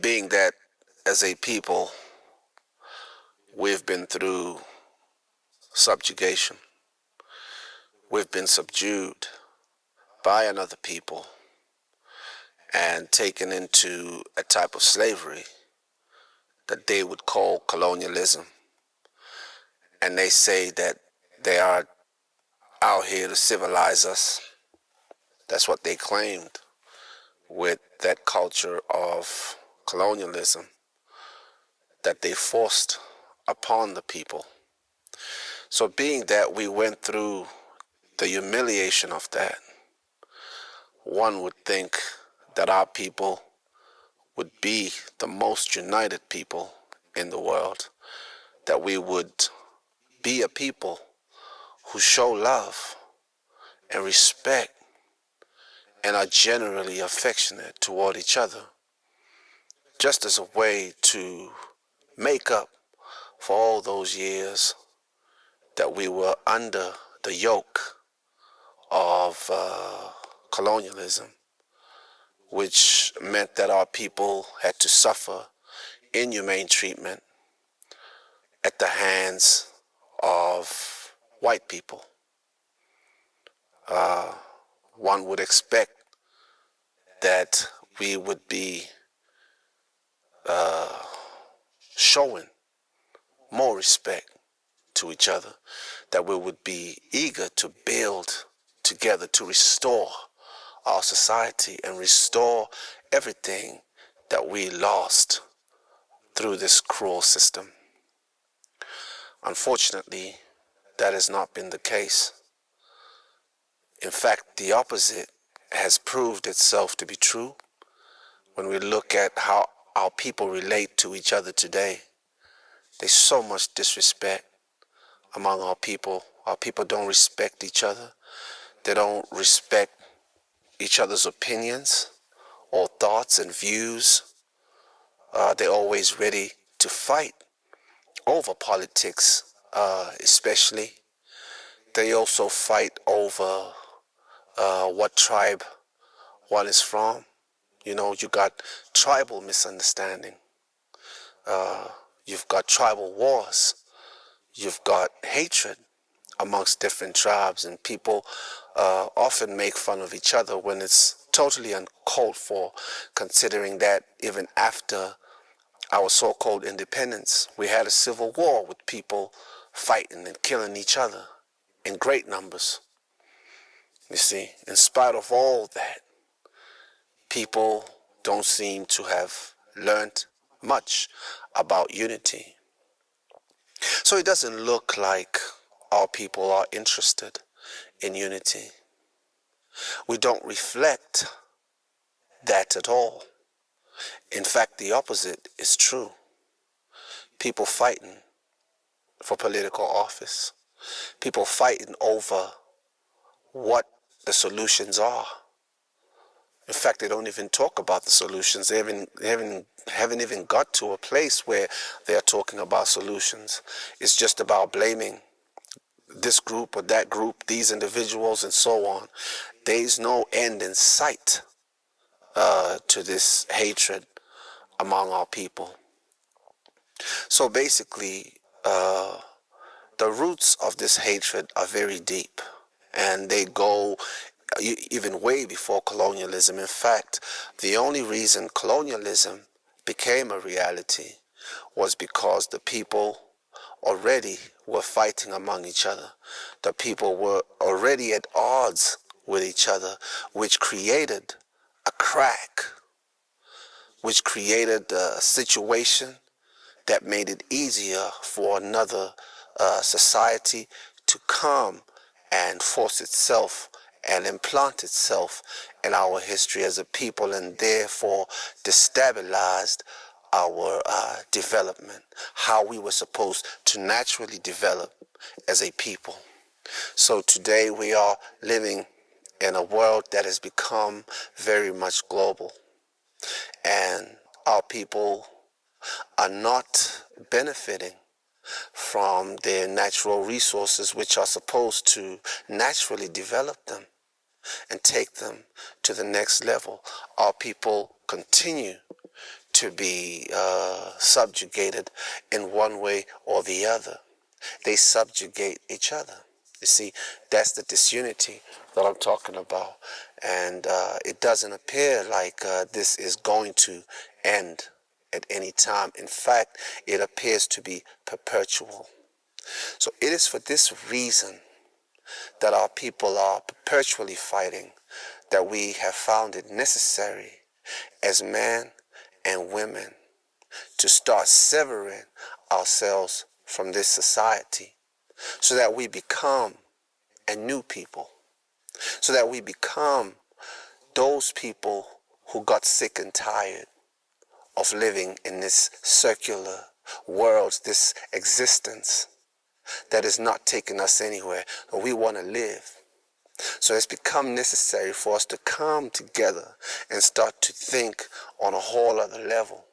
being that as a people, we've been through subjugation. We've been subdued by another people and taken into a type of slavery that they would call colonialism. And they say that they are out here to civilize us. That's what they claimed with that culture of colonialism that they forced upon the people. So being that we went through the humiliation of that, one would think that our people would be the most united people in the world, that we would be a people who show love and respect and are generally affectionate toward each other, just as a way to make up for all those years that we were under the yoke of colonialism, which meant that our people had to suffer inhumane treatment at the hands of white people. One would expect that we would be showing more respect to each other, that we would be eager to build together to restore our society and restore everything that we lost through this cruel system. Unfortunately, that has not been the case. In fact, the opposite has proved itself to be true when we look at how our people relate to each other today. There's so much disrespect among our people. Our people don't respect each other. They don't respect each other's opinions or thoughts and views. They're always ready to fight over politics, especially. They also fight over what tribe one is from. You know, you got tribal misunderstanding. You've got tribal wars. You've got hatred amongst different tribes, and people often make fun of each other when it's totally uncalled for, considering that even after our so-called independence, we had a civil war with people fighting and killing each other in great numbers. You see, in spite of all that, people don't seem to have learned much about unity. So it doesn't look like our people are interested in unity. We don't reflect that at all. In fact, the opposite is true. People fighting for political office. People fighting over what the solutions are. In fact, they don't even talk about the solutions. They haven't even got to a place where they are talking about solutions. It's just about blaming this group or that group, these individuals, and so on. There's no end in sight to this hatred among our people. So basically, the roots of this hatred are very deep, and they go even way before colonialism. In fact, the only reason colonialism became a reality was because the people already were fighting among each other. The people were already at odds with each other, which created a crack, which created a situation that made it easier for another society to come and force itself and implant itself in our history as a people, and therefore destabilized our development, how we were supposed to naturally develop as a people. So today we are living in a world that has become very much global, and our people are not benefiting from their natural resources, which are supposed to naturally develop them and take them to the next level. Our people continue to be subjugated in one way or the other. They subjugate each other. You see, that's the disunity that I'm talking about. And it doesn't appear like this is going to end at any time. In fact, it appears to be perpetual. So it is for this reason that our people are perpetually fighting, that we have found it necessary as men and women to start severing ourselves from this society so that we become a new people, so that we become those people who got sick and tired of living in this circular world, this existence that is not taking us anywhere, but we want to live. So it's become necessary for us to come together and start to think on a whole other level.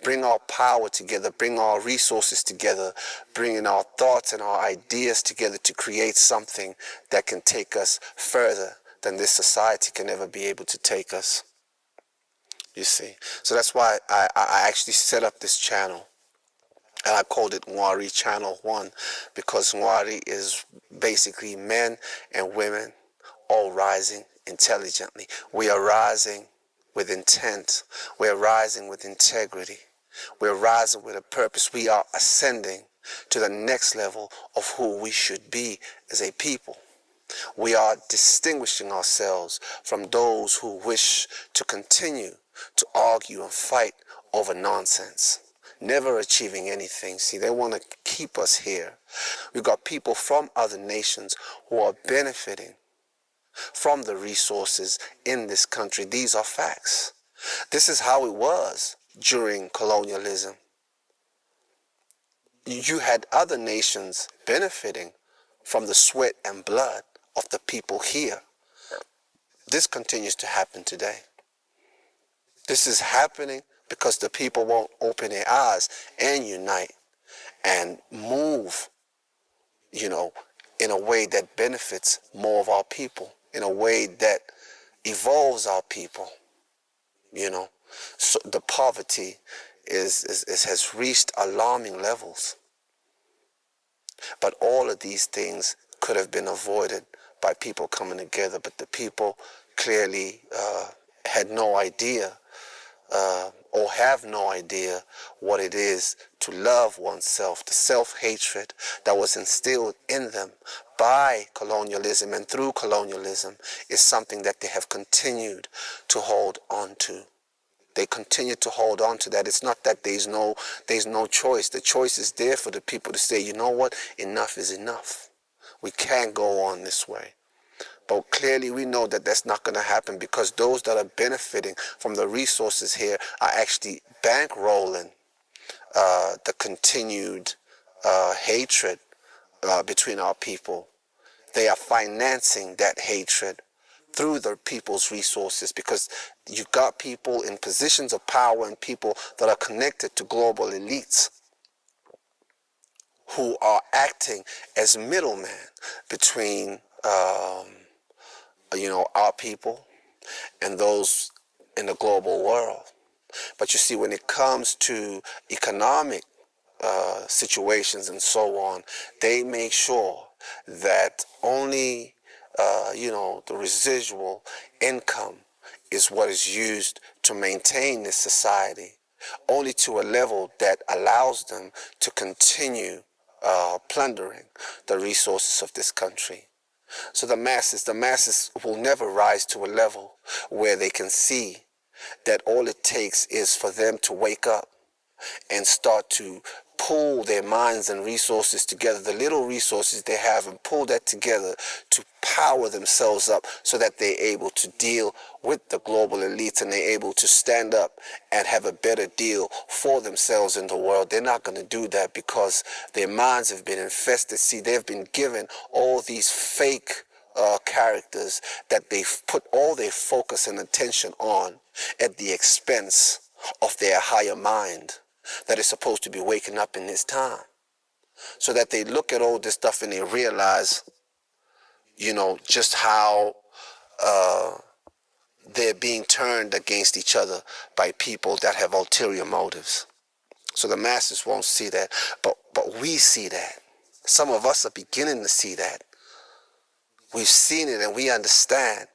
Bring our power together, bring our resources together, bringing our thoughts and our ideas together to create something that can take us further than this society can ever be able to take us. You see? So that's why I actually set up this channel. And I called it MWARI Channel 1, because MWARI is basically men and women all rising intelligently. We are rising with intent. We are rising with integrity. We are rising with a purpose. We are ascending to the next level of who we should be as a people. We are distinguishing ourselves from those who wish to continue to argue and fight over nonsense, never achieving anything. See, they want to keep us here. We've got people from other nations who are benefiting from the resources in this country. These are facts. This is how it was during colonialism. You had other nations benefiting from the sweat and blood of the people here. This continues to happen today. This is happening because the people won't open their eyes and unite and move, in a way that benefits more of our people, in a way that evolves our people, So the poverty has reached alarming levels. But all of these things could have been avoided by people coming together, but the people clearly had no idea or have no idea what it is to love oneself. The self-hatred that was instilled in them by colonialism and through colonialism is something that they have continued to hold on to. They continue to hold on to that. It's not that there's no choice. The choice is there for the people to say, you know what, enough is enough. We can't go on this way. But clearly we know that that's not going to happen, because those that are benefiting from the resources here are actually bankrolling the continued hatred between our people. They are financing that hatred through the people's resources, because you've got people in positions of power and people that are connected to global elites who are acting as middlemen between our people and those in the global world. But you see, when it comes to economic situations and so on, they make sure that only the residual income is what is used to maintain this society, only to a level that allows them to continue plundering the resources of this country. So the masses will never rise to a level where they can see that all it takes is for them to wake up and start to pull their minds and resources together, the little resources they have, and pull that together to power themselves up so that they're able to deal with the global elites and they're able to stand up and have a better deal for themselves in the world. They're not going to do that because their minds have been infested. See, they've been given all these fake characters that they've put all their focus and attention on at the expense of their higher mind that is supposed to be waking up in this time, so that they look at all this stuff and they realize, just how they're being turned against each other by people that have ulterior motives. So the masses won't see that, but we see that. Some of us are beginning to see that. We've seen it and we understand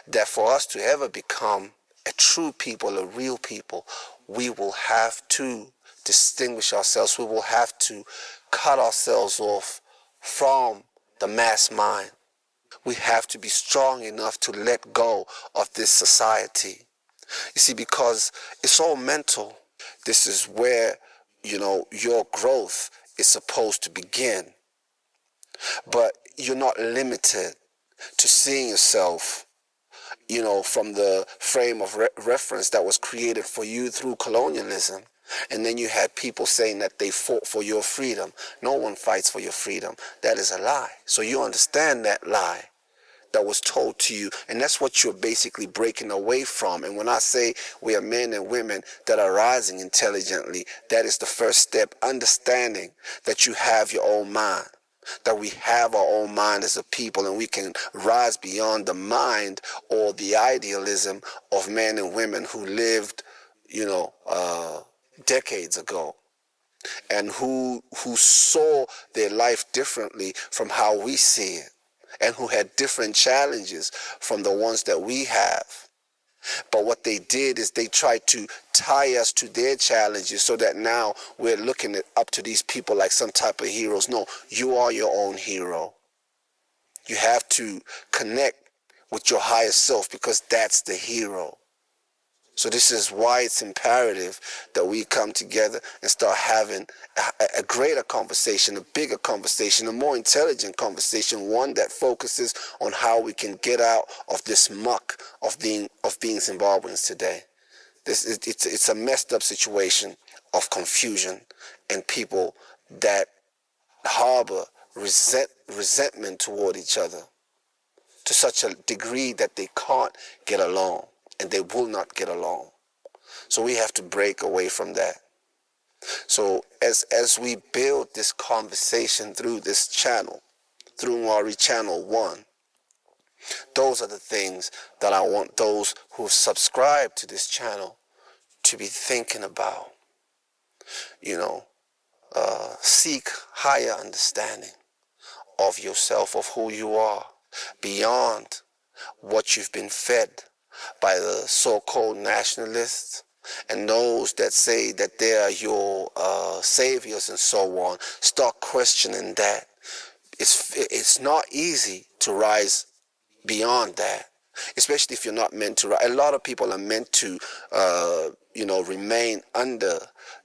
that for us to ever become a true people, a real people, we will have to distinguish ourselves. We will have to cut ourselves off from the mass mind. We have to be strong enough to let go of this society. You see, because it's all mental. This is where, your growth is supposed to begin. But you're not limited to seeing yourself, from the frame of reference that was created for you through colonialism. And then you had people saying that they fought for your freedom. No one fights for your freedom. That is a lie. So you understand that lie that was told to you, and that's what you're basically breaking away from. And when I say we are men and women that are rising intelligently, that is the first step, understanding that you have your own mind, that we have our own mind as a people, and we can rise beyond the mind or the idealism of men and women who lived, decades ago, and who saw their life differently from how we see it, and who had different challenges from the ones that we have. But what they did is they tried to tie us to their challenges so that now we're looking up to these people like some type of heroes. No, you are your own hero. You have to connect with your higher self, because that's the hero. So this is why it's imperative that we come together and start having a greater conversation, a bigger conversation, a more intelligent conversation, one that focuses on how we can get out of this muck of being Zimbabweans today. It's a messed up situation of confusion and people that harbor resentment toward each other to such a degree that they can't get along. And they will not get along. So we have to break away from that. So as we build this conversation through this channel, through MWARI Channel 1, those are the things that I want those who subscribe to this channel to be thinking about. Seek higher understanding of yourself, of who you are, beyond what you've been fed by the so-called nationalists and those that say that they are your saviors and so on. Start questioning that. It's not easy to rise beyond that, especially if you're not meant to. A lot of people are meant to, remain under,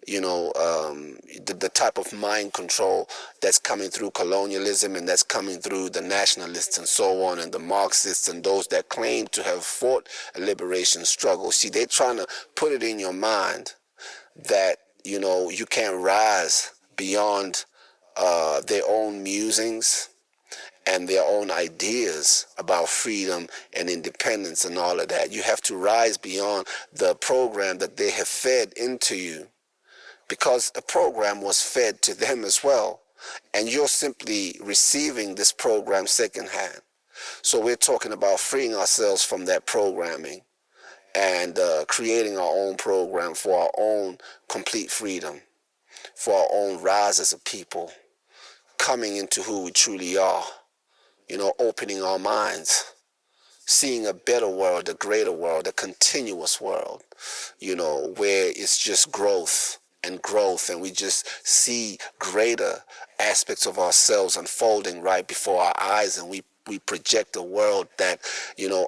the type of mind control that's coming through colonialism and that's coming through the nationalists and so on, and the Marxists and those that claim to have fought a liberation struggle. See, they're trying to put it in your mind that, you can't rise beyond their own musings and their own ideas about freedom and independence and all of that. You have to rise beyond the program that they have fed into you, because a program was fed to them as well, and you're simply receiving this program secondhand. So we're talking about freeing ourselves from that programming and creating our own program for our own complete freedom, for our own rise as a people, coming into who we truly are, opening our minds, seeing a better world, a greater world, a continuous world, where it's just growth, and we just see greater aspects of ourselves unfolding right before our eyes, and we project a world that,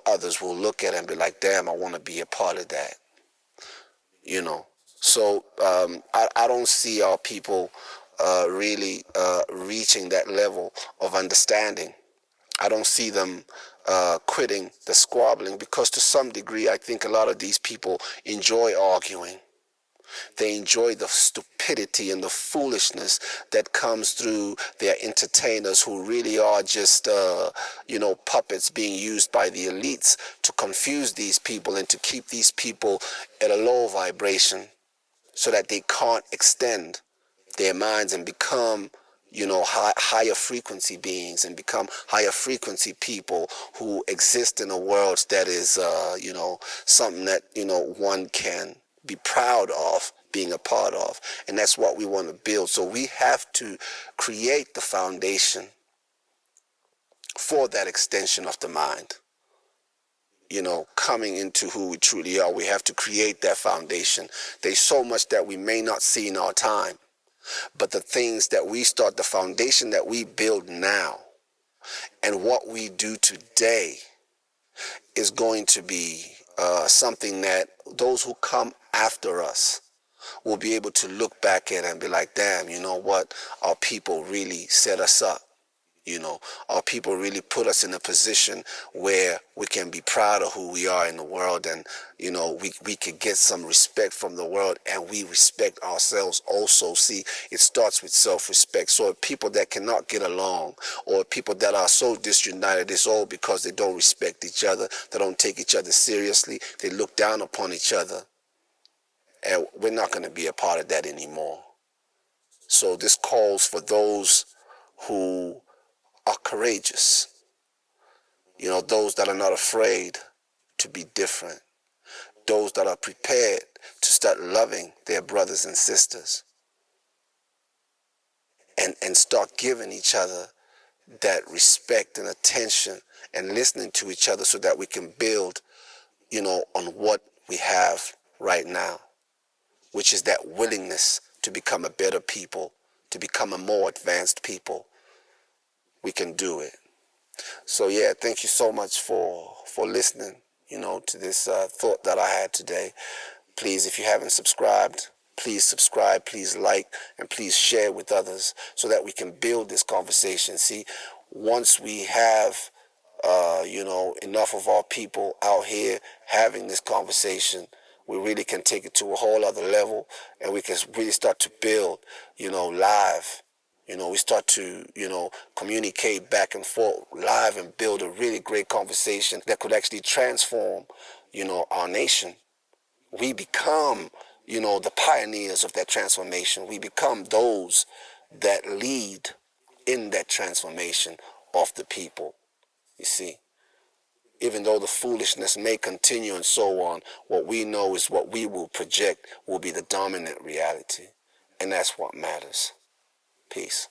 others will look at and be like, damn, I want to be a part of that, So I don't see our people really reaching that level of understanding. I don't see them quitting the squabbling, because to some degree I think a lot of these people enjoy arguing. They enjoy the stupidity and the foolishness that comes through their entertainers, who really are just, puppets being used by the elites to confuse these people and to keep these people at a low vibration so that they can't extend their minds and become, higher frequency beings and become higher frequency people who exist in a world that is, something that, one can be proud of being a part of. And that's what we want to build. So we have to create the foundation for that extension of the mind. Coming into who we truly are, we have to create that foundation. There's so much that we may not see in our time, but the things that we start, the foundation that we build now, and what we do today is going to be something that those who come after us will be able to look back at and be like, damn, you know what? Our people really set us up. Our people really put us in a position where we can be proud of who we are in the world, and, we can get some respect from the world, and we respect ourselves also. See, it starts with self-respect. So people that cannot get along, or people that are so disunited, it's all because they don't respect each other, they don't take each other seriously, they look down upon each other, and we're not going to be a part of that anymore. So this calls for those who are courageous, those that are not afraid to be different, those that are prepared to start loving their brothers and sisters, and start giving each other that respect and attention and listening to each other, so that we can build, on what we have right now, which is that willingness to become a better people, to become a more advanced people. We can do it. So yeah, thank you so much for listening, to this thought that I had today. Please, if you haven't subscribed, please subscribe, please like, and please share with others, so that we can build this conversation. See, once we have, enough of our people out here having this conversation, we really can take it to a whole other level, and we can really start to build, live. We start to, communicate back and forth live and build a really great conversation that could actually transform, our nation. We become, the pioneers of that transformation. We become those that lead in that transformation of the people. You see, even though the foolishness may continue and so on, what we know is what we will project will be the dominant reality. And that's what matters. Peace.